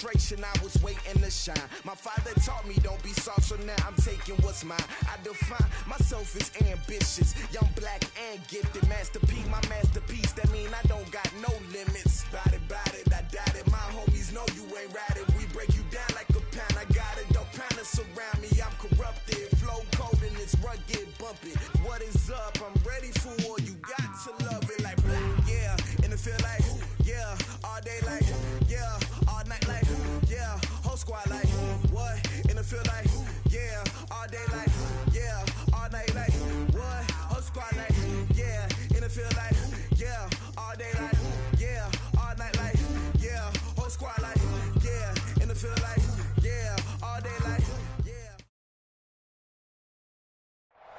frustration, I was waiting to shine. My father taught me don't be soft, so now I'm taking what's mine. I define myself as ambitious, young, black, and gifted. Masterpiece, my masterpiece, that mean I don't got no limits. Bout it, I doubt it. My homies know you ain't ratted. We break you down like a pound. I got it, dog pounders surround me. I'm corrupted, flow cold and it's rugged, bumpy. What is up? I'm ready for war. You got to love it like yeah, and it feel like yeah, all day like yeah, all night like yeah, whole squad like what? And it feel like yeah, all day like yeah, all night like what? Whole squad like yeah, and it feel like yeah, all day like yeah, all night like yeah, whole squad like yeah, and it feel like yeah, all day like yeah.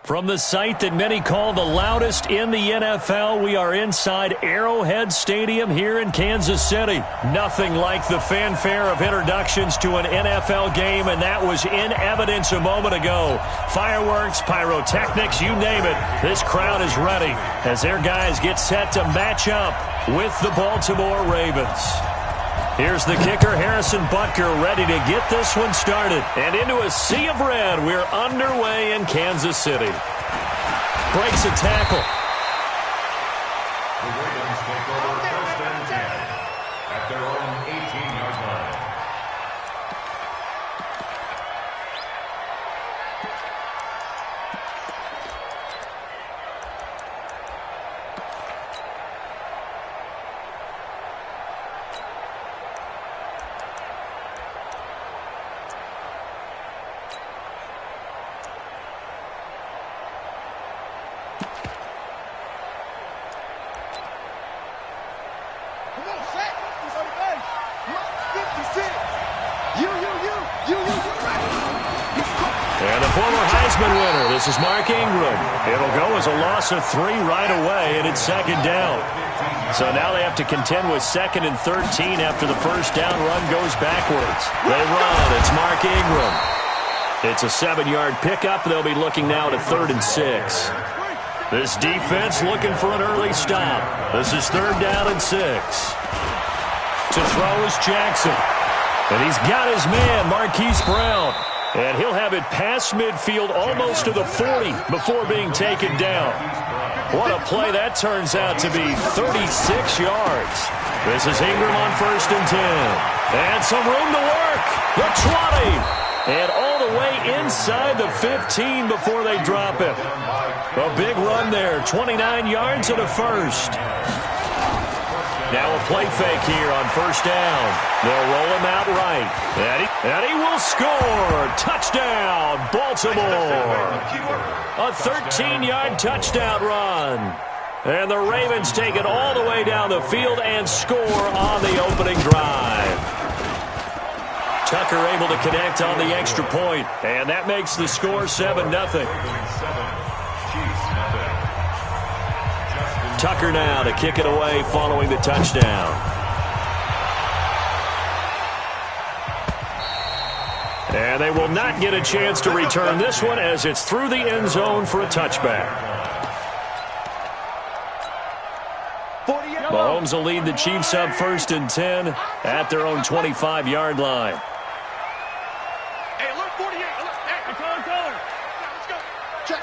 From the site that many call the loudest in the NFL, we are inside Arrowhead Stadium here in Kansas City. Nothing like the fanfare of introductions to an NFL game, and that was in evidence a moment ago. Fireworks, pyrotechnics, you name it. This crowd is ready as their guys get set to match up with the Baltimore Ravens. Here's the kicker, Harrison Butker, ready to get this one started. And into a sea of red, we're underway in Kansas City. Breaks a tackle. The Ravens take over first and 10 at their own 18-yard line. And the former Heisman winner, this is Mark Ingram. It'll go as a loss of 3 right away, and it's second down. So now they have to contend with 2nd and 13 after the first down run goes backwards. They run. It's Mark Ingram. It's a 7-yard pickup. They'll be looking now to 3rd and 6. This defense looking for an early stop. This is 3rd down and 6. To throw is Jackson. And he's got his man, Marquise Brown. And he'll have it past midfield almost to the 40 before being taken down. What a play that turns out to be, 36 yards. This is Ingram on 1st and 10. And some room to work. The 20. And all the way inside the 15 before they drop it. A big run there, 29 yards and a first. Now a play fake here on 1st down. They'll roll him out right. And he will score. Touchdown, Baltimore. A 13-yard touchdown run. And the Ravens take it all the way down the field and score on the opening drive. Tucker able to connect on the extra point. And that makes the score 7-0. Tucker now to kick it away following the touchdown. And they will not get a chance to return this one as it's through the end zone for a touchback. Mahomes will lead the Chiefs up 1st and 10 at their own 25-yard line. Hey, look, 48. Hey, I'm calling. Let's go. Check.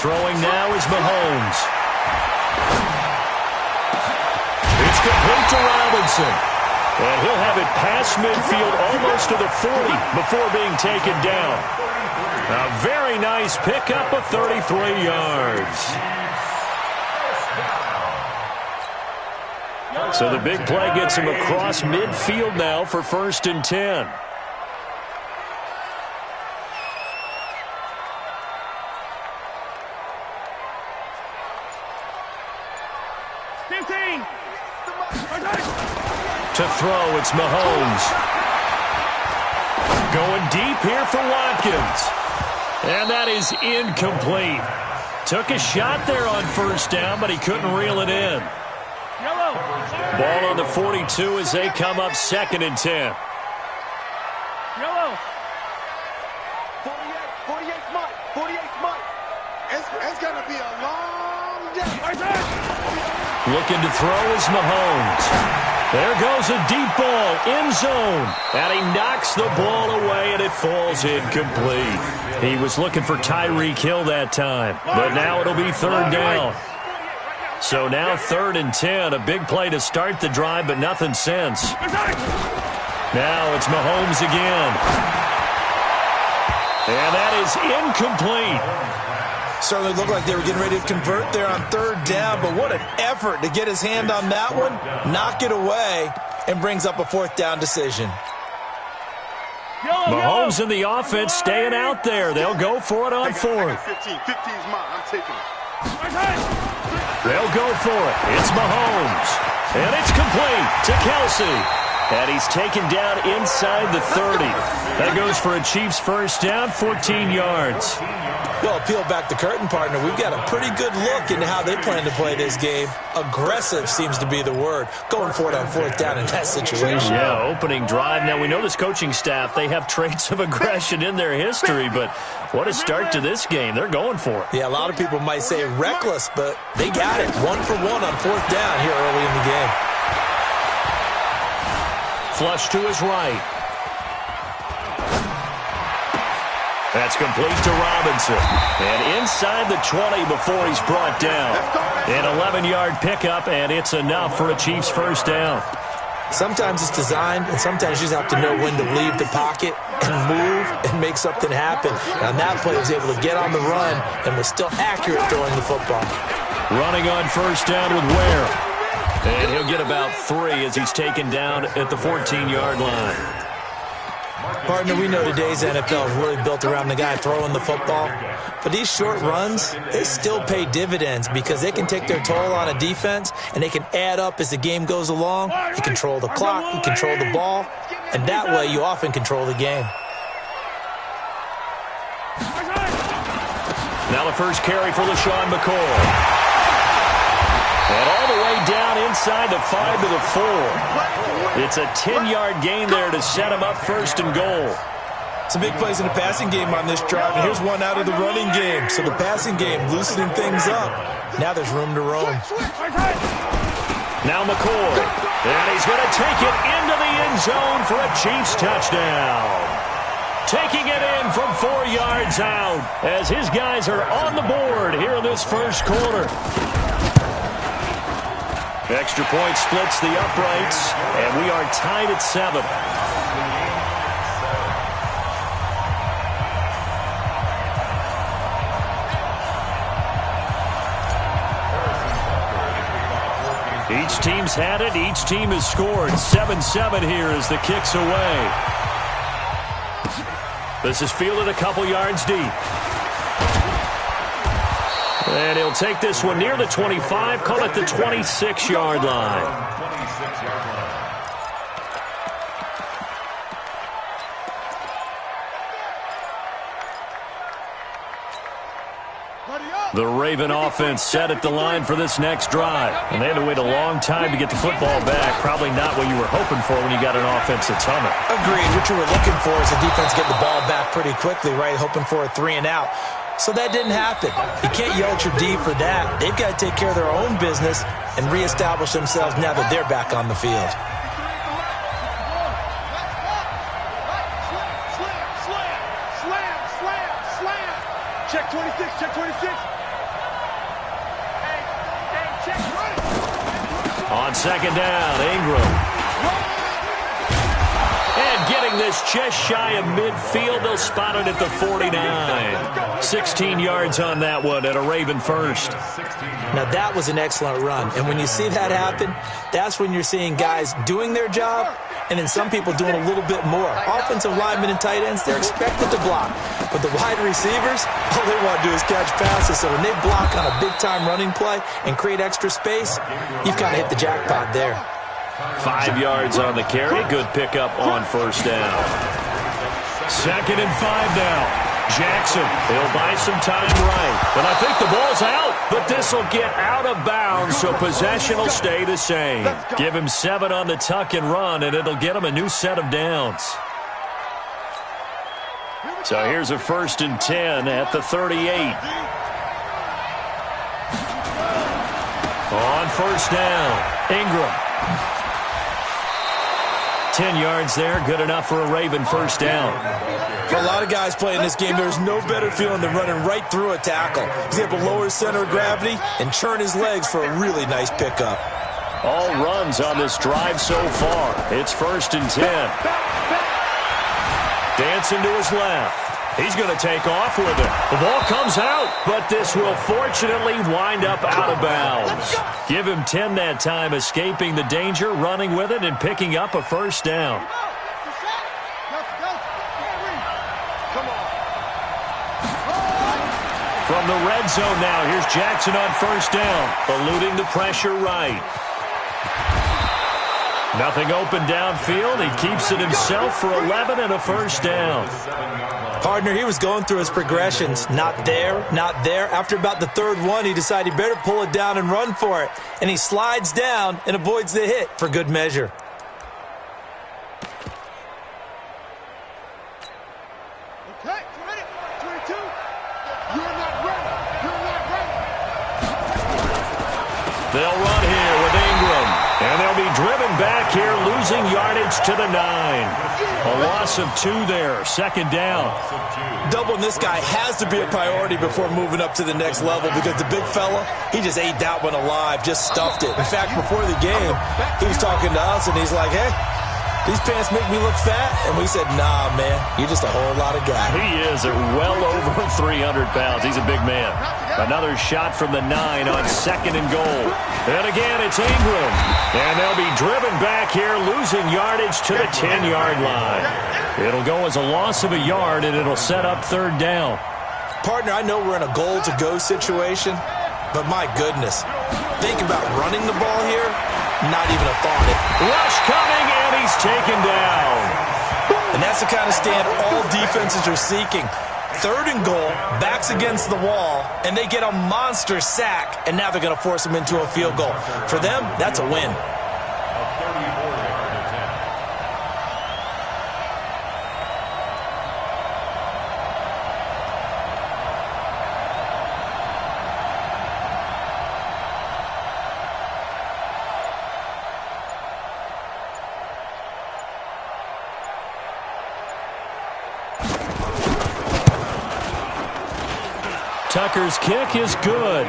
Throwing now is Mahomes. It's complete to Robinson. And he'll have it past midfield almost to the 40 before being taken down. A very nice pickup of 33 yards. So the big play gets him across midfield now for 1st and 10. To throw, it's Mahomes. Going deep here for Watkins. And that is incomplete. Took a shot there on 1st down, but he couldn't reel it in. Ball on the 42 as they come up 2nd and 10. 48's Mike. It's going to be a long day. Looking to throw is Mahomes. There goes a deep ball, end zone, and he knocks the ball away, and it falls incomplete. He was looking for Tyreek Hill that time, but now it'll be third down. So now 3rd and 10, a big play to start the drive, but nothing since. Now it's Mahomes again. And that is incomplete. Certainly looked like they were getting ready to convert there on 3rd down, but what an effort to get his hand on that one, knock it away, and brings up a 4th down decision. Mahomes and the offense staying out there. They'll go for it on 4th. 15's mine. I'm taking it. They'll go for it. It's Mahomes. And it's complete to Kelsey. And he's taken down inside the 30. That goes for a Chiefs first down, 14 yards. Well, peel back the curtain, partner. We've got a pretty good look into how they plan to play this game. Aggressive seems to be the word. Going for it on 4th down in that situation. Yeah, opening drive. Now, we know this coaching staff, they have traits of aggression in their history, but what a start to this game. They're going for it. Yeah, a lot of people might say reckless, but they got it. 1 for 1 on 4th down here early in the game. Flush to his right. That's complete to Robinson. And inside the 20 before he's brought down. An 11-yard pickup, and it's enough for a Chiefs first down. Sometimes it's designed, and sometimes you just have to know when to leave the pocket and move and make something happen. And on that play, he was able to get on the run and was still accurate throwing the football. Running on first down with Ware. And he'll get about 3 as he's taken down at the 14-yard line. Partner, we know today's NFL is really built around the guy throwing the football. But these short runs, they still pay dividends because they can take their toll on a defense and they can add up as the game goes along. You control the clock, you control the ball, and that way you often control the game. Now the first carry for LaShawn McCoy. And all the way down inside the 5 to the 4. It's a 10-yard gain there to set him up 1st and goal. Some big plays in the passing game on this drive, and here's one out of the running game. So the passing game loosening things up. Now there's room to roam. Now McCoy. And he's going to take it into the end zone for a Chiefs touchdown. Taking it in from 4 yards out as his guys are on the board here in this first quarter. Extra point splits the uprights, and we are tied at 7. Each team's had it. Each team has scored. 7-7 here as the kick's away. This is fielded a couple yards deep. And he'll take this one near the 25, call it the 26-yard line. The Raven offense set at the line for this next drive. And they had to wait a long time to get the football back. Probably not what you were hoping for when you got an offense that's humming. Agreed. What you were looking for is the defense get the ball back pretty quickly, right? Hoping for a 3 and out. So that didn't happen. You can't yell at your D for that. They've got to take care of their own business and reestablish themselves now that they're back on the field. Slam. Check 26, check 26. On second down, Ingram. And getting this just shy of midfield, they'll spot it at the 49. 16 yards on that one and a Raven first. Now that was an excellent run. And when you see that happen, that's when you're seeing guys doing their job and then some people doing a little bit more. Offensive linemen and tight ends, they're expected to block. But the wide receivers, all they want to do is catch passes. So when they block on a big-time running play and create extra space, you've kind of hit the jackpot there. 5 yards on the carry. Good pickup on first down. 2nd and 5 now. Jackson, he'll buy some time right. And I think the ball's out, but this will get out of bounds, so possession will stay the same. Give him 7 on the tuck and run, and it'll get him a new set of downs. So here's a 1st and 10 at the 38. On first down, Ingram. 10 yards there, good enough for a Raven first down. For a lot of guys playing this game, there's no better feeling than running right through a tackle. He's able to lower his center of gravity and churn his legs for a really nice pickup. All runs on this drive so far. It's 1st and 10. Dancing to his left. He's going to take off with it. The ball comes out, but this will fortunately wind up out of bounds. Give him 10 that time, escaping the danger, running with it, and picking up a first down. From the red zone now, here's Jackson on first down, eluding the pressure right. Nothing open downfield. He keeps it himself for 11 and a first down. Partner, he was going through his progressions. Not there, not there. After about the third one, he decided he better pull it down and run for it. And he slides down and avoids the hit for good measure. Okay, 22. You're not ready. You're not ready. They'll run here with Ingram. And they'll be driven back here, losing yardage to the 9. A loss of 2 there, 2nd down. Doubling this guy has to be a priority before moving up to the next level because the big fella, he just ate that one alive, just stuffed it. In fact, before the game, he was talking to us, and he's like, hey, these pants make me look fat? And we said, nah, man, you're just a whole lot of guy. He is at well over 300 pounds. He's a big man. Another shot from the 9 on 2nd and goal. And again, it's Ingram. And they'll be driven back here, losing yardage to the 10-yard line. It'll go as a loss of a yard, and it'll set up 3rd down. Partner, I know we're in a goal-to-go situation, but my goodness, think about running the ball here, not even a thought. Rush coming, and he's taken down. And that's the kind of stand all defenses are seeking. 3rd and goal, backs against the wall, and they get a monster sack, and now they're going to force them into a field goal. For them, that's a win. Tucker's kick is good.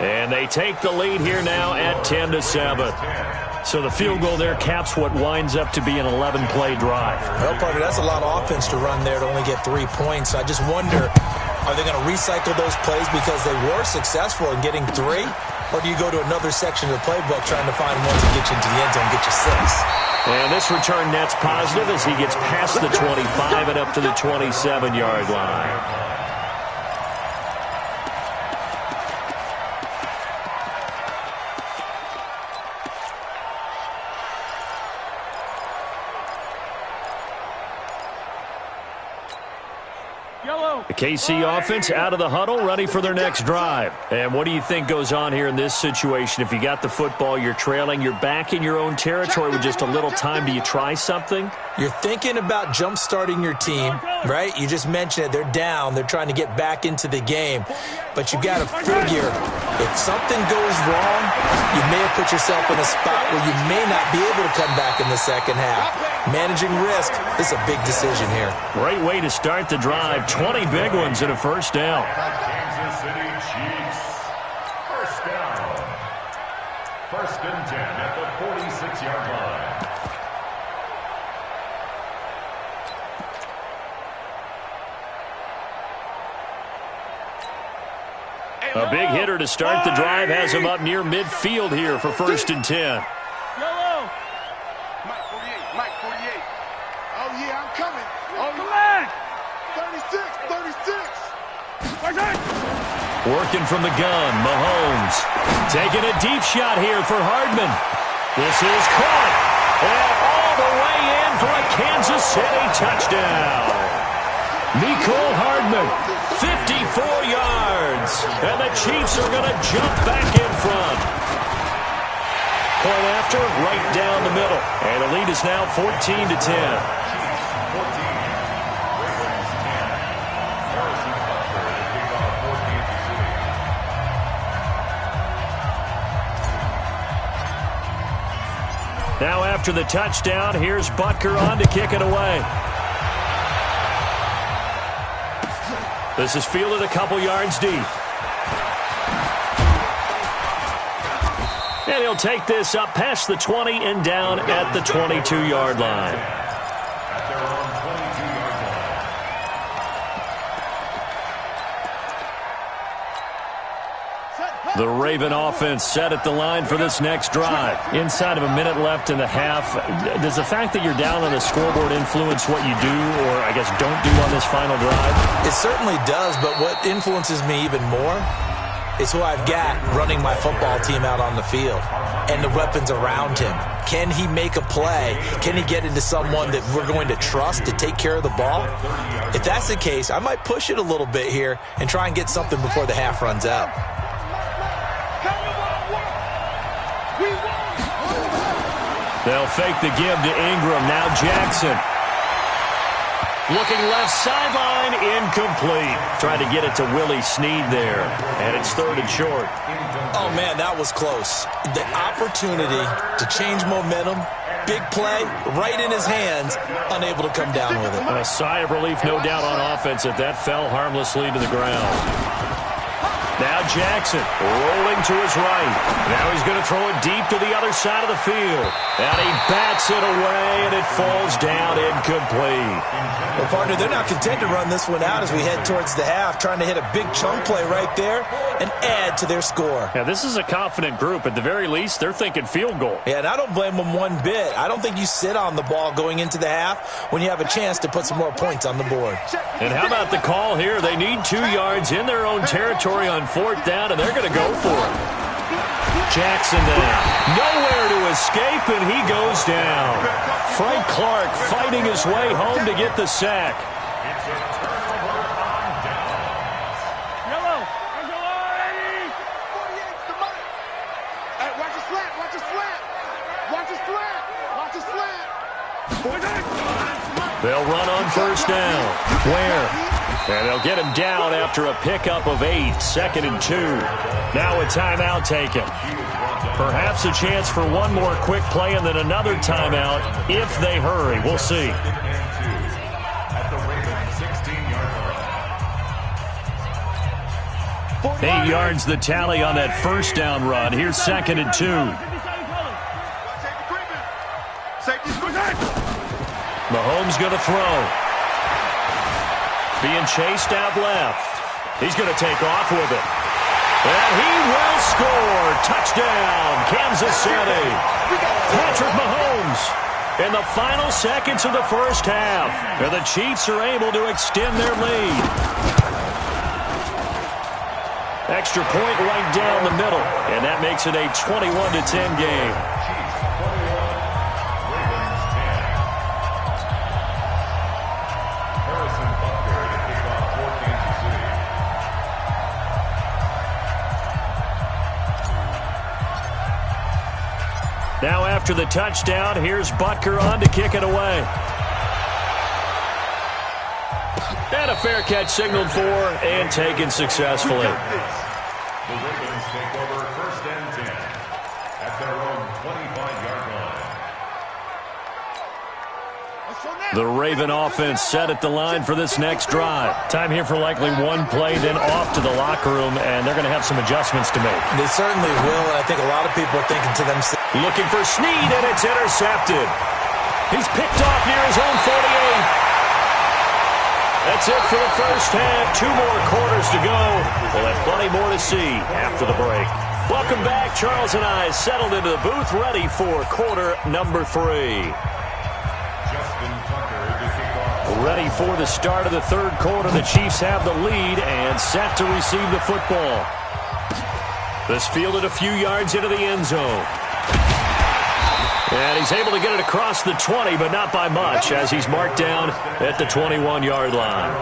And they take the lead here now at 10-7. So the field goal there caps what winds up to be an 11-play drive. Well, partner, that's a lot of offense to run there to only get 3 points. I just wonder, are they going to recycle those plays because they were successful in getting 3? Or do you go to another section of the playbook trying to find ones that get you into the end zone and get you 6? And this return net's positive as he gets past the 25 and up to the 27-yard line. The KC offense out of the huddle, ready for their next drive. And what do you think goes on here in this situation? If you got the football, you're trailing, you're back in your own territory with just a little time. Do you try something? You're thinking about jump-starting your team, right? You just mentioned it. They're down. They're trying to get back into the game. But you got to figure, if something goes wrong, you may have put yourself in a spot where you may not be able to come back in the second half. Managing risk is a big decision here. Great way to start the drive. 20 big ones and a first down. Kansas City Chiefs. First down. 1st and 10 at the 46-yard line. A big hitter to start the drive has him up near midfield here for 1st and 10. Mike 48. Oh, yeah, I'm coming. Oh, come on. 36. Working from the gun, Mahomes. Taking a deep shot here for Hardman. This is caught. And all the way in for a Kansas City touchdown. Mecole Hardman, 54 yards. And the Chiefs are going to jump back in front. Point after, right down the middle. And the lead is now 14-10. Now after the touchdown, here's Butker on to kick it away. This is fielded a couple yards deep. And he'll take this up past the 20 and down at the 22-yard line. The Raven offense set at the line for this next drive. Inside of a minute left in the half, does the fact that you're down on the scoreboard influence what you do or, I guess, don't do on this final drive? It certainly does, but what influences me even more is who I've got running my football team out on the field and the weapons around him. Can he make a play? Can he get into someone that we're going to trust to take care of the ball? If that's the case, I might push it a little bit here and try and get something before the half runs out. They'll fake the give to Ingram. Now Jackson. Looking left sideline, incomplete. Trying to get it to Willie Snead there. And it's 3rd and short. Oh, man, that was close. The opportunity to change momentum, big play, right in his hands, unable to come down with it. A sigh of relief, no doubt, on offense if that fell harmlessly to the ground. Now Jackson rolling to his right. Now he's going to throw it deep to the other side of the field. And he bats it away, and it falls down incomplete. Well, partner, they're not content to run this one out as we head towards the half, trying to hit a big chunk play right there and add to their score. Yeah, this is a confident group. At the very least, they're thinking field goal. Yeah, and I don't blame them one bit. I don't think you sit on the ball going into the half when you have a chance to put some more points on the board. And how about the call here? They need 2 yards in their own territory on 4th down, and they're going to go for it. Jackson now. Nowhere to escape, and he goes down. Frank Clark fighting his way home to get the sack. It's a turnover on downs. Yellow. Hey, watch the slant. Watch the slant. Watch the slant. Watch the slant. They'll run on 1st down. Where? And they'll get him down after a pickup of 8, 2nd and 2. Now a timeout taken. Perhaps a chance for one more quick play and then another timeout if they hurry. We'll see. At the Raven 16-yard line. 8 yards the tally on that 1st down run. Here's 2nd and 2. Mahomes going to throw. Being chased out left. He's going to take off with it. And he will score. Touchdown, Kansas City. Patrick Mahomes in the final seconds of the 1st half. And the Chiefs are able to extend their lead. Extra point right down the middle. And that makes it a 21-10 game. Now after the touchdown, here's Butker on to kick it away. And a fair catch signaled for and taken successfully. The Ravens take over 1st and 10 at their own 25-yard line. The Raven offense set at the line for this next drive. Time here for likely one play, then off to the locker room, and they're going to have some adjustments to make. They certainly will, and I think a lot of people are thinking to themselves. Looking for Snead, and it's intercepted. He's picked off near his own 48. That's it for the 1st half. 2 more quarters to go. We'll have plenty more to see after the break. Welcome back. Charles and I settled into the booth, ready for quarter number 3. Ready for the start of the 3rd quarter. The Chiefs have the lead and set to receive the football. This fielded a few yards into the end zone. And he's able to get it across the 20, but not by much, as he's marked down at the 21-yard line.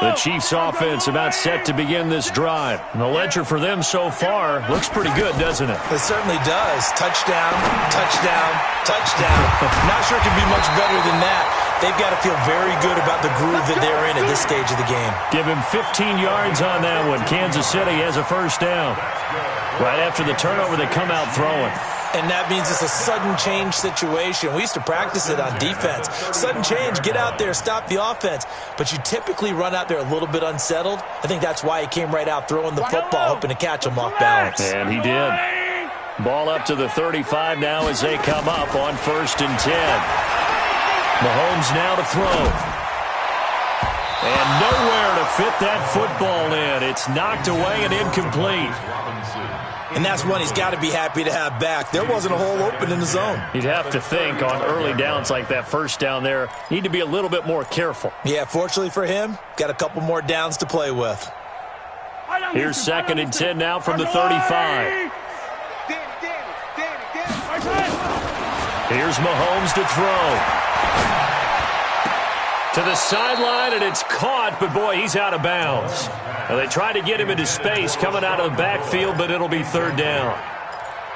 The Chiefs offense about set to begin this drive. And the ledger for them so far looks pretty good, doesn't it? It certainly does. Touchdown, touchdown, touchdown. Not sure it could be much better than that. They've got to feel very good about the groove that they're in at this stage of the game. Give him 15 yards on that one. Kansas City has a first down. Right after the turnover, they come out throwing. And that means it's a sudden change situation. We used to practice it on defense. Sudden change, get out there, stop the offense. But you typically run out there a little bit unsettled. I think that's why he came right out throwing the football, hoping to catch him off balance. And he did. Ball up to the 35 now as they come up on 1st and 10. Mahomes now to throw. And nowhere to fit that football in. It's knocked away and incomplete. And that's one he's got to be happy to have back. There wasn't a hole open in the zone. You'd have to think on early downs like that first down there, need to be a little bit more careful. Yeah, fortunately for him, got a couple more downs to play with. Here's 2nd and 10 now from the 35. Here's Mahomes to throw. To the sideline, and it's caught, but boy, he's out of bounds. Well, they tried to get him into space coming out of the backfield, but it'll be 3rd down.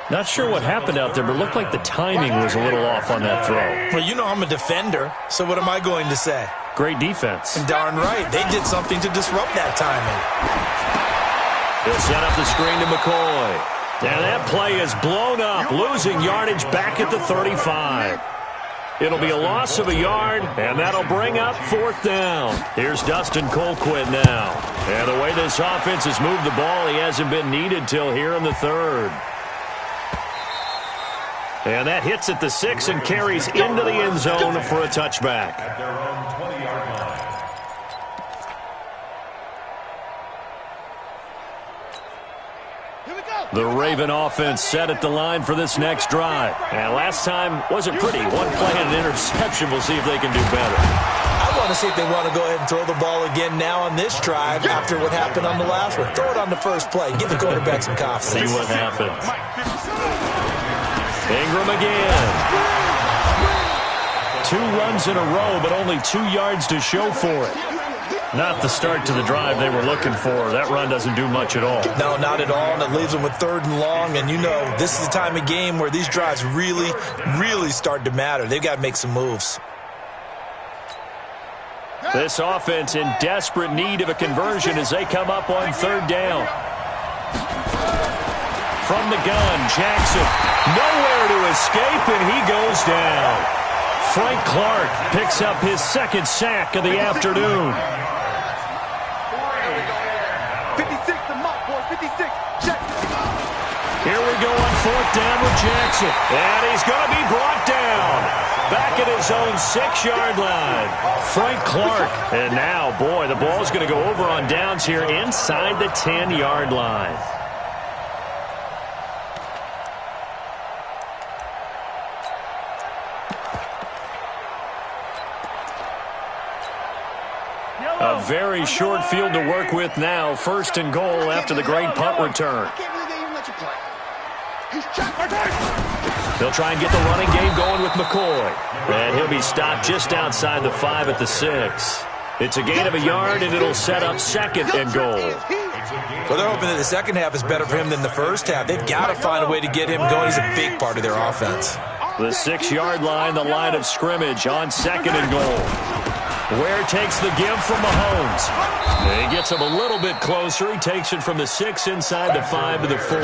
Not sure what happened out there, but it looked like the timing was a little off on that throw. Well, you know I'm a defender, so what am I going to say? Great defense. And darn right, they did something to disrupt that timing. He'll set up the screen to McCoy. And that play is blown up, losing yardage back at the 35. It'll be a loss of a yard, and that'll bring up 4th down. Here's Dustin Colquitt now. And the way this offense has moved the ball, he hasn't been needed till here in the 3rd. And that hits at the 6 and carries into the end zone for a touchback. At their own 20-yard line. The Raven offense set at the line for this next drive. And last time wasn't pretty. One play and an interception. We'll see if they can do better. I want to see if they want to go ahead and throw the ball again now on this drive after what happened on the last one. Throw it on the first play. Give the quarterback some confidence. See what happens. Ingram again. 2 runs in a row, but only 2 yards to show for it. Not the start to the drive they were looking for. That run doesn't do much at all. No, not at all, and it leaves them with 3rd and long. And you know, this is the time of game where these drives really, really start to matter. They've got to make some moves. This offense in desperate need of a conversion as they come up on 3rd down. From the gun, Jackson. Nowhere to escape, and he goes down. Frank Clark picks up his 2nd sack of the afternoon. 56 to Mott, boy, 56. Jackson. Here we go on 4th down with Jackson. And he's going to be brought down. Back at his own 6-yard line. Frank Clark. And now, boy, the ball's going to go over on downs here inside the 10-yard line. A very short field to work with now. 1st and goal after the great punt return. He'll try and get the running game going with McCoy. And he'll be stopped just outside the 5 at the 6. It's a gain of a yard, and it'll set up 2nd and goal. Well, they're hoping that the second half is better for him than the first half. They've got to find a way to get him going. He's a big part of their offense. The 6-yard line, the line of scrimmage on 2nd and goal. Ware takes the give from Mahomes. And he gets him a little bit closer. He takes it from the 6 inside the 5 to the 4.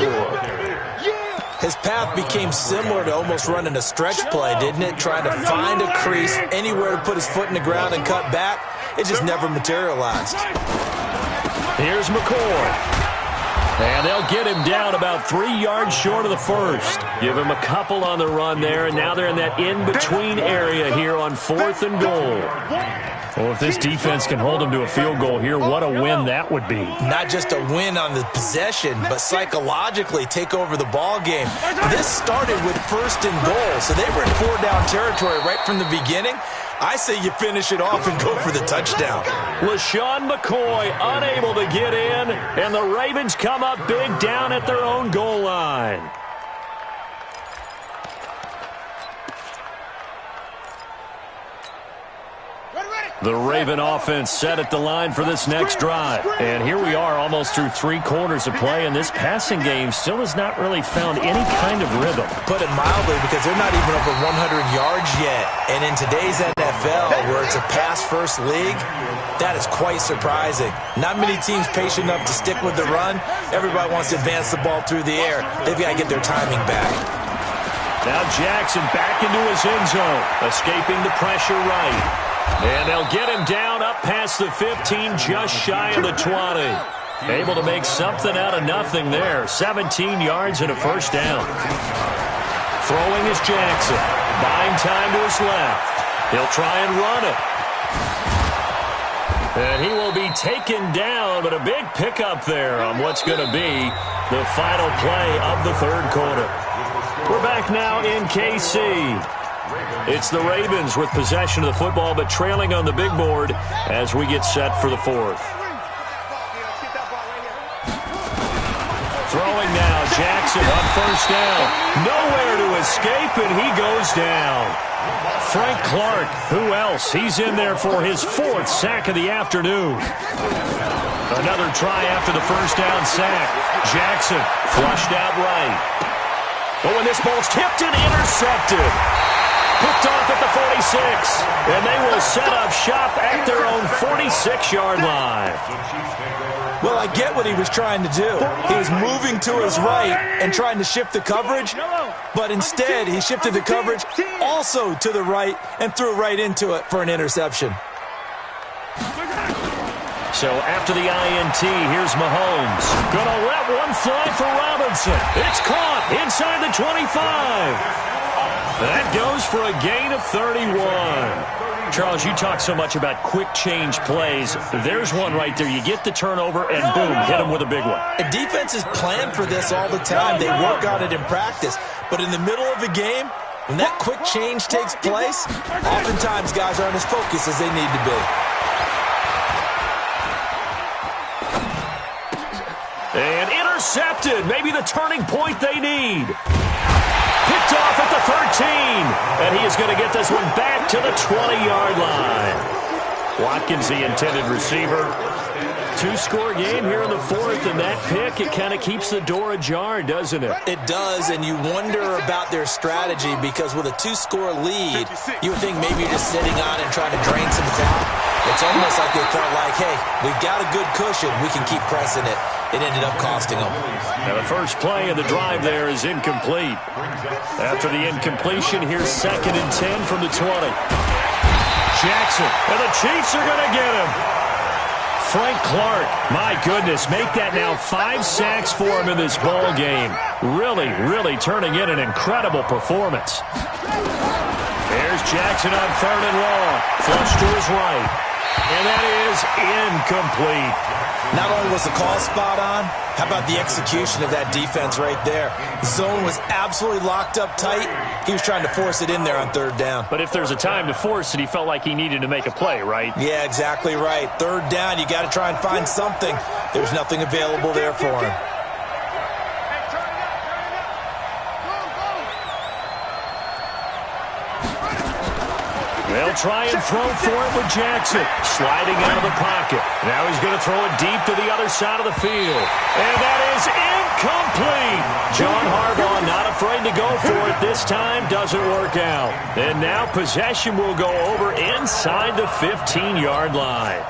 His path became similar to almost running a stretch play, didn't it? Trying to find a crease, anywhere to put his foot in the ground and cut back. It just never materialized. Here's McCoy. And they'll get him down about 3 yards short of the 1st. Give him a couple on the run there, and now they're in that in-between area here on 4th and goal. Well, if this defense can hold them to a field goal here, what a win that would be. Not just a win on the possession, but psychologically take over the ball game. This started with 1st and goal, so they were in 4-down territory right from the beginning. I say you finish it off and go for the touchdown. LaShawn McCoy unable to get in, and the Ravens come up big down at their own goal line. The Raven offense set at the line for this next drive. And here we are almost through 3 quarters of play, and this passing game still has not really found any kind of rhythm. Put it mildly, because they're not even over 100 yards yet. And in today's NFL, where it's a pass-first league, that is quite surprising. Not many teams patient enough to stick with the run. Everybody wants to advance the ball through the air. They've got to get their timing back. Now Jackson back into his end zone, escaping the pressure right. And they'll get him down up past the 15, just shy of the 20. Able to make something out of nothing there. 17 yards and a first down. Throwing is Jackson. Buying time to his left. He'll try and run it. And he will be taken down, but a big pickup there on what's going to be the final play of the third quarter. We're back now in KC. It's the Ravens with possession of the football, but trailing on the big board as we get set for the fourth. Throwing now, Jackson on first down. Nowhere to escape, and he goes down. Frank Clark, who else? He's in there for his 4th sack of the afternoon. Another try after the first down sack. Jackson flushed out right. But when this ball's tipped and intercepted. Picked off at the 46, and they will set up shop at their own 46-yard line. Well, I get what he was trying to do. He was moving to his right and trying to shift the coverage, but instead he shifted the coverage also to the right and threw right into it for an interception. So after the INT, here's Mahomes. Gonna let one fly for Robinson. It's caught inside the 25. That goes for a gain of 31. Charles, you talk so much about quick change plays. There's one right there. You get the turnover, and boom, hit him with a big one. And defenses plan for this all the time. They work on it in practice. But in the middle of the game, when that quick change takes place, oftentimes guys aren't as focused as they need to be. And intercepted. Maybe the turning point they need. Picked off at the 13, and he is going to get this one back to the 20-yard line. Watkins, the intended receiver. 2-score game here in the fourth, and that pick, it kind of keeps the door ajar, doesn't it? It does, and you wonder about their strategy, because with a 2-score lead, you would think maybe you're just sitting on it and trying to drain some clock. It's almost like they felt like, hey, we've got a good cushion. We can keep pressing it. It ended up costing them. Now the first play of the drive there is incomplete. After the incompletion, here's 2nd and 10 from the 20. Jackson, and the Chiefs are going to get him. Frank Clark, my goodness, make that now 5 sacks for him in this ball game. Really turning in an incredible performance. There's Jackson on 3rd and long. Flush to his right. And that is incomplete. Not only was the call spot on, how about the execution of that defense right there? The zone was absolutely locked up tight. He was trying to force it in there on 3rd down. But if there's a time to force it, he felt like he needed to make a play, right? Yeah, exactly right. 3rd down, you got to try and find something. There's nothing available there for him. They'll try and throw for it with Jackson. Sliding out of the pocket. Now he's going to throw it deep to the other side of the field. And that is incomplete. John Harbaugh not afraid to go for it. This time doesn't work out. And now possession will go over inside the 15-yard line.